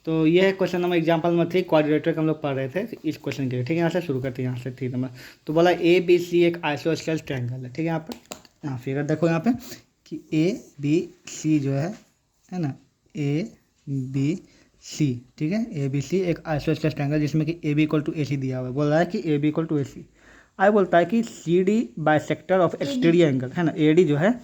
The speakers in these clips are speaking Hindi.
तो ये है question number example number 3 quadrilateral का हम लोग पढ़ रहे थे इस क्वेश्चन के लिए। ठीक है, यहाँ से शुरू करते हैं, यहाँ से 3 नंबर। तो बोला ए बी सी एक आइसोस्केल ट्रायंगल है। ठीक है, यहाँ पर यहाँ फिगर देखो यहाँ पे कि ए बी सी जो है ना, ए बी सी। ठीक है, ए बी सी एक आइसोस्केल ट्रायंगल जिसमें कि A B equal to A C दिया हुआ है। बोल रहा है कि A B equal to A C. आई बोलता है कि C D bisector of exterior angle है ना, ए डी जो है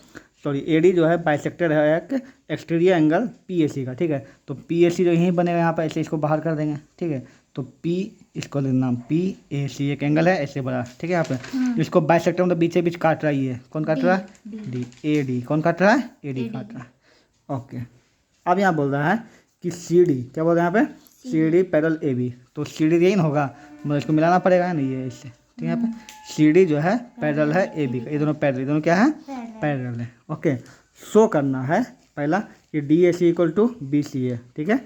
ए जो है बाइसेक्टर है एक एक्सटीरियर एंगल पी ए सी का। ठीक है, तो पी ए सी जो यहीं बनेगा यहाँ पर, ऐसे इसको बाहर कर देंगे। ठीक है, तो पी इसको नाम पी ए सी एक एंगल है ऐसे बड़ा। ठीक है, यहाँ पे इसको बाइसेक्टर मतलब बीचे बीच काट रहा है। कौन काट रहा है? डी। ए डी कौन काट रहा है? ए डी काट रहा है। ओके, अब यहाँ बोल रहा है कि सी डी, क्या बोल रहे हैं यहाँ पे? C D parallel A B. तो सी डी यही ना होगा, मतलब इसको मिलाना पड़ेगा ना ये इससे। ठीक है, यहाँ पे सी डी जो है पैरेलल है ए बी का। ये दोनों पैरेलल, ये दोनों क्या है? पैरेलल है। ओके, शो करना है पहला कि D A C equal to B C A. ठीक है,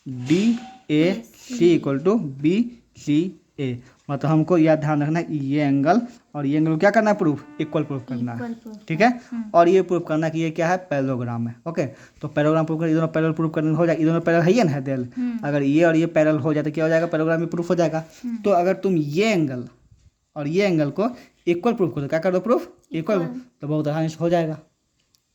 D A C equal to B C A, मतलब हमको यह ध्यान रखना है ये एंगल और ये एंगल क्या करना है? प्रूफ इक्वल प्रूफ करना है। ठीक है, और ये प्रूफ करना कि ये क्या है? पैरेललोग्राम है। ओके, तो पैरेललोग्राम प्रूफ कर, दोनों पैरेलल प्रूफ करने हो जाएगा। दोनों पैरेलल है ही ना दिल। अगर ये और ये पैरेलल हो जाए तो क्या हो जाएगा? पैरेललोग्राम भी प्रूफ हो जाएगा। तो अगर तुम ये एंगल और ये एंगल को इक्वल प्रूफ करो, क्या कर दो? प्रूफ इक्वल, तो बहुत आसानी से हो जाएगा।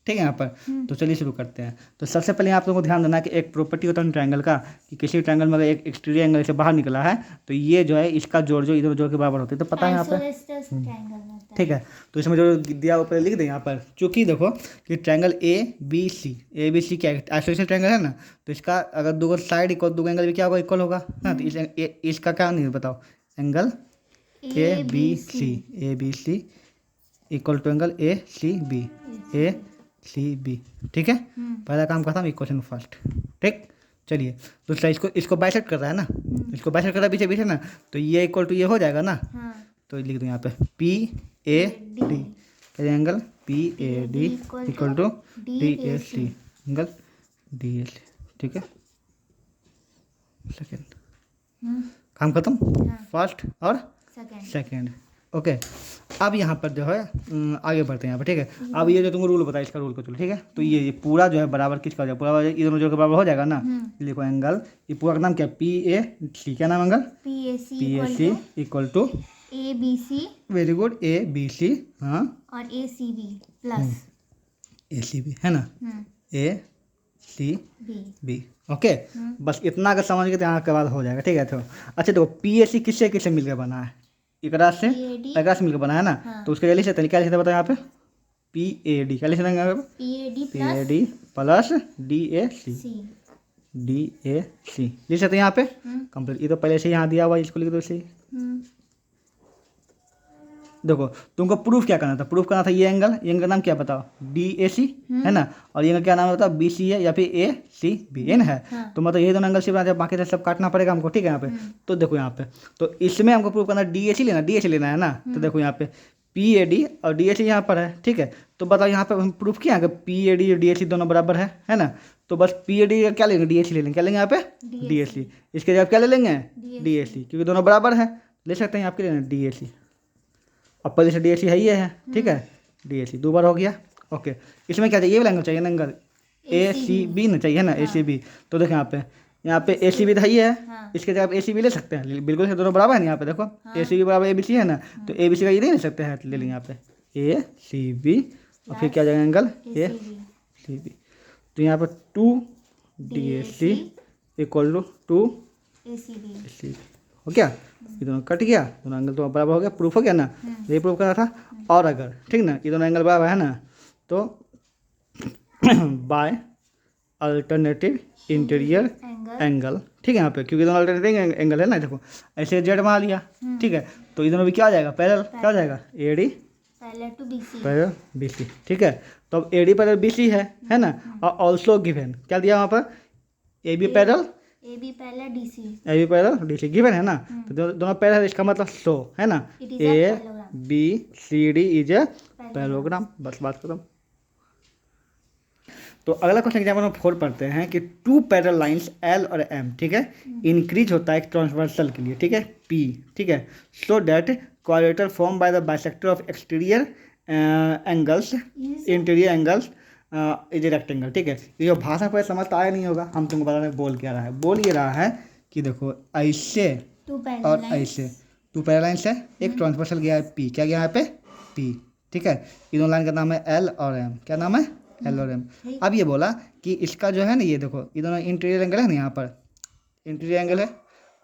ठीक है, यहाँ पर तो चलिए शुरू करते हैं। तो सबसे पहले आप लोगों को ध्यान देना है कि एक प्रॉपर्टी होता है ट्रायंगल का कि किसी ट्रायंगल में अगर एक एक्सटीरियर एंगल से बाहर निकला है तो ये जो है इसका जोड़ जो इधर जोड़ के बराबर होती है। तो पता है यहाँ पर। ठीक है, तो इसमें जो दिया ऊपर लिख दें यहाँ पर, चूँकि देखो कि ट्रायंगल ए बी सी क्या आइसोसेलेस ट्रायंगल है ना, तो इसका अगर दो साइड इक्वल, दो एंगल भी क्या होगा? इक्वल होगा ना। तो इसका क्या नहीं बताओ? Angle A B C equal to angle A C B. ठीक है, पहला काम करता हूँ इक्वेशन फर्स्ट। ठीक, चलिए दूसरा इसको बाइसेक्ट कर रहा है ना, इसको बाइसेक्ट कर रहा है पीछे पीछे ना, तो ये इक्वल टू ये हो जाएगा ना। तो लिख दो यहाँ पे पी ए डी, क्या angle? P A D equal to D A C, angle D A C. ठीक है, सेकेंड काम खत्म। फर्स्ट और सेकेंड। ओके, अब यहाँ पर जो है आगे बढ़ते हैं यहाँ पर। ठीक है, अब ये जो तुमको रूल बताया इसका रूल को चलो। ठीक है, तो ये पूरा जो है बराबर किसका हो जाएगा? पूरा ये दोनों जो के बराबर हो जाएगा ना। लिखो एंगल, ये पूरा का नाम क्या? P A C. क्या नाम? Angle P A C equal to A B C. Very good, A B C. हाँ, और A C B plus A C B है ना, ए सी बी। ओके, बस इतना अगर समझ गए तो यहाँ के बाद हो जाएगा। ठीक है, तो अच्छा देखो पी ए सी किससे किससे मिलकर बना है? एकरा से मिलकर बना है ना। तो उसके लिख सकते हैं, क्या लिख सकते हैं बताओ यहाँ पे? पी ए डी, क्या लिख सकते हैं? P A D plus D A C लिख सकते हैं यहाँ पे कंप्लीट। ये तो पहले से यहाँ दिया हुआ है, इसको लिख दो इसे। देखो तुमको प्रूफ क्या करना था? प्रूफ करना था ये एंगल का नाम क्या बताओ? डी ए सी है ना, और ये एंगल क्या नाम है बताओ? बी सी है या फिर ए सी बी एन है। तो मतलब ये दोनों एंगल से बनाते, बाकी सब काटना पड़ेगा हमको। ठीक है, यहाँ पे तो देखो यहाँ पे, तो इसमें हमको प्रूफ करना डी ए सी लेना है ना। तो देखो यहाँ पे पी ए डी और डी ए सी यहाँ पर है। ठीक है, तो बताओ यहाँ पे हम प्रूफ किया कि पी ए डी और डी ए सी दोनों बराबर है ना। तो बस पी ए डी क्या लेंगे? डी ए सी ले लेंगे। क्या लेंगे यहाँ पे? डी ए सी। इसके जवाब क्या ले लेंगे? डी ए सी, क्योंकि दोनों बराबर है। ले सकते हैं आपके लिए डी ए सी। अब पहले से डी ए सी है ही है। ठीक है, डी ए सी 2 बार हो गया। ओके, इसमें क्या चाहिए? ये वाला एंगल चाहिए ना, एंगल ए सी बी ना चाहिए ना, ए सी बी। तो देखो यहाँ पे ए सी बी तो ही है। इसके जगह आप ए सी बी ले सकते हैं, बिल्कुल से दोनों बराबर है ना। यहाँ पे देखो ए सी बी बराबर ए बी सी है ना, तो ए बी सी का ये नहीं ले सकते हैं, ले लेंगे यहाँ पे ए सी बी और फिर क्या जाएगा? Angle A C B. तो यहाँ पर 2 D A C equal to A C B हो गया। ये दोनों कट गया, दोनों एंगल तो बराबर हो गया। प्रूफ हो गया ना, ये प्रूफ करना था। और अगर ठीक ना, ये दोनों एंगल बराबर है ना, तो बाय अल्टरनेटिव इंटीरियर एंगल। ठीक है, यहाँ पे क्योंकि दोनों अल्टरनेटिव एंगल है ना, देखो ऐसे जेड बना लिया। ठीक है, तो ये दोनों भी क्या हो जाएगा? पैरेलल। क्या हो जाएगा? A D parallel B C. ठीक है, तो अब A D parallel B C है ना, और ऑल्सो गिवन क्या दिया वहाँ पर? A B parallel D C given है ना। तो दोनों पैरेलल, इसका मतलब सो है ना, A B C D is a parallelogram. बस बात खत्म। तो अगला क्वेश्चन एग्जाम्पल नंबर 4 पढ़ते हैं कि 2 पैरेलल लाइंस एल और एम। ठीक है, इंक्रीज होता है एक ट्रांसवर्सल के लिए। ठीक है, पी। ठीक है, so that क्वाड्रेटर form by the bisector of exterior angles interior angles is a rectangle. ठीक है, ये जो भाषा पर समझ तो आया नहीं होगा, हम तुमको बता रहे हैं बोल क्या रहा है। बोल ये रहा है कि देखो ऐसे और ऐसे टू पैरेलल से एक ट्रांसवर्सल गया है पी, क्या गया है यहाँ पे पी। ठीक है, इन दोनों लाइन का नाम है एल और एम। क्या नाम है एल और एम। अब ये बोला कि इसका जो है ना, ये देखो ये दोनों इंटीरियर एंगल है ना, यहाँ पर इंटीरियर एंगल है,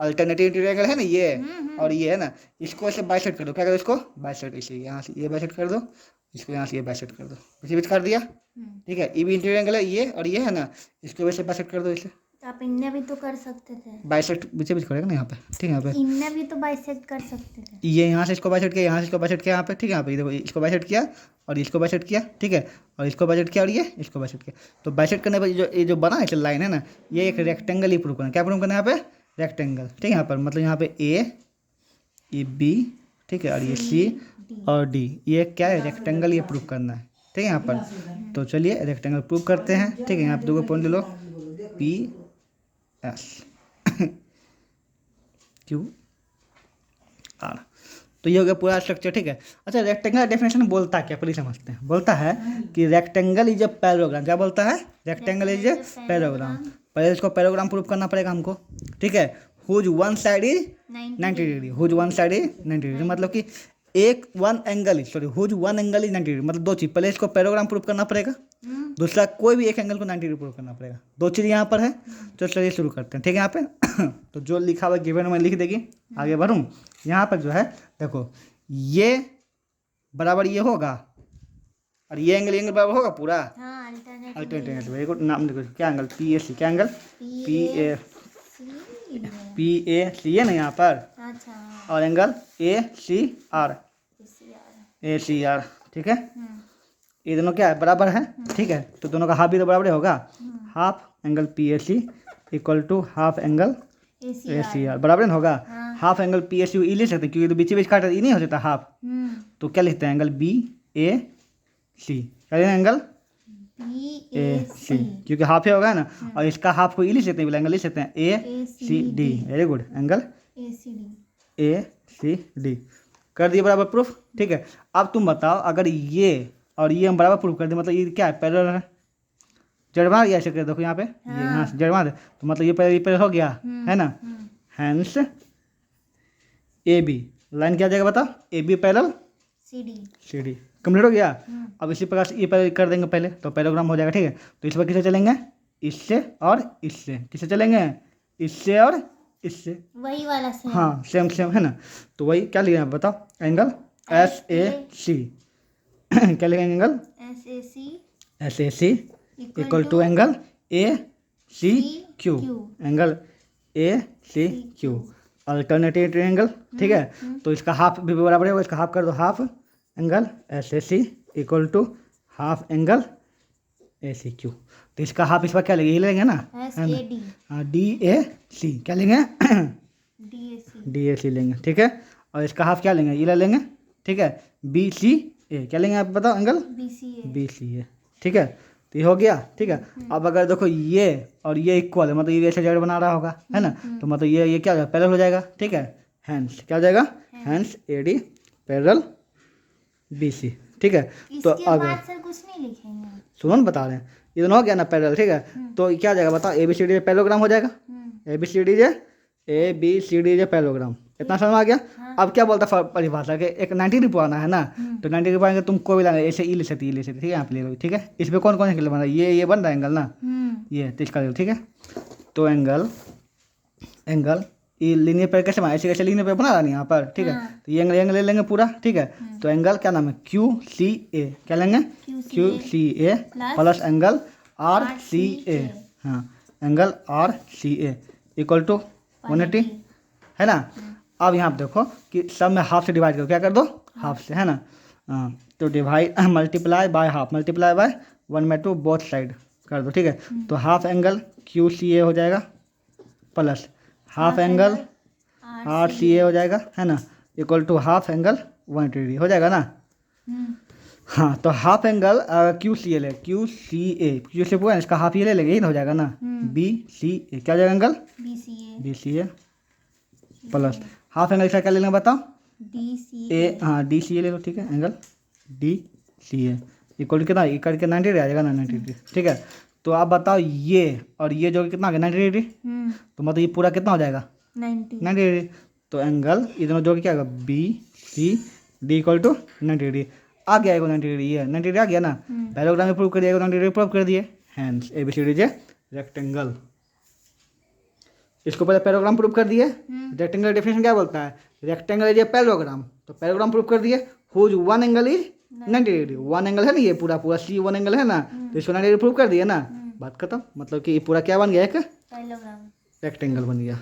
अल्टरनेटिव इंटीरियर एंगल है ना ये, और ये है ना, इसको ऐसे बाइसेट कर दो। क्या करो इसको बाइसेट, इसे यहाँ से ये बाइसेट कर दो, इसको यहाँ से ये बाइसेट कर दो, इसे बीच कर दिया। ठीक है, ये भी इंटीरियर एंगल है ये, और ये है ना, इसको वैसे बाइसेट कर दो इसे। तो आप इनने भी तो कर सकते थे, बाइसेट बीच बीच करेगा ना यहाँ पे। ठीक है, यहाँ पे इनने भी तो बाइसेक्ट कर सकते थे। ये यहाँ से इसको बाइसेट किया, यहाँ से इसको बाइसेट किया यहाँ पे। ठीक है, यहाँ पे देखो इसको बाइसेट किया और इसको बाइसेट किया। ठीक है, और इसको बाइसेट किया और ये इसको बाइसेट किया। तो बाइसेट करने पर ये जो बना है लाइन है ना, ये एक रेक्टेंगल ही प्रूव करना। क्या प्रूव करना है यहाँ पे रेक्टेंगल। ठीक है, यहाँ पर मतलब यहाँ पे ए बी, ठीक है, और ये सी और डी, ये क्या है रेक्टेंगल, ये प्रूव करना है। ठीक है, यहाँ पर तो चलिए रेक्टेंगल प्रूव करते हैं। ठीक है, यहाँ पे दो पॉइंट ले लो पी एस क्यू आर। तो ये हो गया पूरा स्ट्रक्चर। ठीक है, अच्छा रेक्टेंगल डेफिनेशन बोलता क्या, पहले समझते हैं। बोलता है कि रेक्टेंगल इज अ पैराग्राम। क्या बोलता है रेक्टेंगल इज अ पैराग्राम। पहले इसको पैराग्राम प्रूव करना पड़ेगा हमको। ठीक है, whose one side is 90 degree, whose one side is 90 degree, मतलब कि एक one angle is, sorry whose one angle is 90 degree, मतलब दो चीज़। पहले इसको पैराग्राम प्रूव करना पड़ेगा, दूसरा कोई भी एक एंगल को 90 डिग्री प्रूव करना पड़ेगा। दो चीज़ यहाँ पर है। तो चलिए शुरू करते हैं। ठीक है, यहाँ पे तो जो लिखा हुआ गिवन में लिख देगी, आगे बढ़ूँ। यहाँ पर जो है देखो ये बराबर ये होगा और ये एंगल बराबर होगा पूरा अल्टरनेट। वेरी गुड, नाम देखो क्या एंगल पी ए सी, क्या एंगल पी ए सी है ना यहाँ पर। अच्छा, और एंगल ए सी आर। ठीक है, ये दोनों क्या है बराबर है। ठीक है, तो दोनों का हाफ भी तो बराबर होगा। Half angle P A C equal to half angle A C R, बराबर ना होगा। Half angle P A C E ले सकते हैं क्योंकि तो बीच बीच काटा ये नहीं हो सकता हाफ। तो क्या लिखते हैं एंगल बी ए सी, क्या लिखते हैं एंगल ए सी, क्योंकि हाफ ही होगा ना, और इसका हाफ को ई लिख सकते हैं, एंगल लिख सकते हैं A C D. Very good, angle A C D कर दिए बराबर प्रूफ। ठीक है, अब तुम बताओ अगर ये और ये हम बराबर प्रूफ कर दे, मतलब ये क्या है पैरेलल है। जड़वा या ऐसे कर देखो यहाँ पे, ये यहाँ से जड़वा दे तो मतलब ये पैरेलल हो गया है ना। हैंस ए बी लाइन क्या जाएगा बताओ, A B parallel C D complete हो गया। अब इसी प्रकार से ये पैरेलल कर देंगे पहले, तो पैराग्राम हो जाएगा। ठीक है, तो इस पर किससे चलेंगे, इससे और इससे। किससे चलेंगे, इससे और इससे, वही वाला सेम। हाँ सेम है ना। तो वही क्या लिखा है बताओ, एंगल एस ए सी क्या लिखेंगे angle S A C equal to angle A C Q, angle A C Q alternative triangle. ठीक है, तो इसका हाफ भी बराबर होगा, इसका हाफ कर दो, half angle S A C equal to half angle A C Q. तो इसका हाफ इस पर क्या लेंगे, ये लेंगे ना हाँ डी ए सी, क्या लेंगे डी ए सी लेंगे। ठीक है, और इसका हाफ क्या लेंगे, ये ले लेंगे। ठीक है, बी सी ए क्या लेंगे आप बताओ, एंगल बी सी ए। ठीक है, तो ये हो गया। ठीक है, अब अगर देखो ये और ये इक्वल है, मतलब ये ऐसे जड़ बना रहा होगा है ना, तो मतलब ये क्या हो जाएगा पैरेलल हो जाएगा। ठीक है, हैंस क्या हो जाएगा, hence A D parallel B C. ठीक है, तो अगर कुछ नहीं लिखेंगे, सुनो ना बता रहे हैं, ये दोनों हो गया ना पैरेलल। ठीक है, तो क्या जाएगा बताओ, A B C D parallelogram हो जाएगा। A B C D J parallelogram, इतना समझ आ गया। अब क्या बोलता है परिभाषा के, एक 90 डिग्री पाना है ना, तो 90 डिग्री पाएंगे तुम कोई भी लाना, ऐसे ई ले सकती, ठीक है, यहाँ पे ले लो। ठीक है, इस पर कौन कौन से एंगल बन रहा है, ये बन रहा है एंगल ना, ये तो इसका। ठीक है, तो एंगल ये लीनियर पे कैसे बना, ऐसे कैसे लीनियर पे बना रहा नहीं यहाँ पर। ठीक है, तो ये एंगल ले लेंगे पूरा। ठीक है, तो एंगल क्या नाम है क्यू सी ए, क्या लेंगे Q C A plus angle R C A, हाँ angle R C A equal to 180 है ना। अब यहाँ पे देखो कि सब में हाफ से डिवाइड करो, क्या कर दो हाफ से है ना। तो divide multiply by half, multiply by 1/2 both side कर दो। ठीक है, तो half angle Q C A हो जाएगा plus half angle R C A हो जाएगा है ना, equal to half angle 180 degree हो जाएगा ना। हाँ, तो half angle Q C A ले, क्यू सी पूरा इसका हाफ ये ले लेंगे, यही हो जाएगा ना बी सी ए, क्या हो जाएगा angle B C A plus half angle इसका क्या ले लेंगे बताओ, डी सी ए। हाँ डी सी ए ले लो। ठीक है, angle D C A equal कितना ये करके 90 डिग्री आ जाएगा ना 90 डिग्री। ठीक है, तो आप बताओ ये और ये जो कितना आ गया 90 डिग्री, तो मतलब ये पूरा कितना हो जाएगा 90 डिग्री। तो एंगल ये दोनों जोड़ के क्या आएगा B C D equal to 90 degree आ गया। 90 डिग्री ये 90 डिग्री आ गया ना, पैराग्राम में प्रूव कर दिया 90 डिग्री प्रूव कर दिए। Hence ABCD is a rectangle. इसको पहले पैराग्राम प्रूव कर दिए। रेक्टेंगल डेफिनेशन क्या बोलता है, रेक्टेंगल इज ए पैराग्राम। तो पैराग्राम प्रूव कर दिए whose one angle is 90 degree. One angle है ना ये पूरा पूरा सी वन एंगल है ना, तो इसको 90 डिग्री प्रूव कर दिए ना, बात खत्म। मतलब कि ये पूरा क्या बन गया एक पैराग्राम रेक्टेंगल बन गया।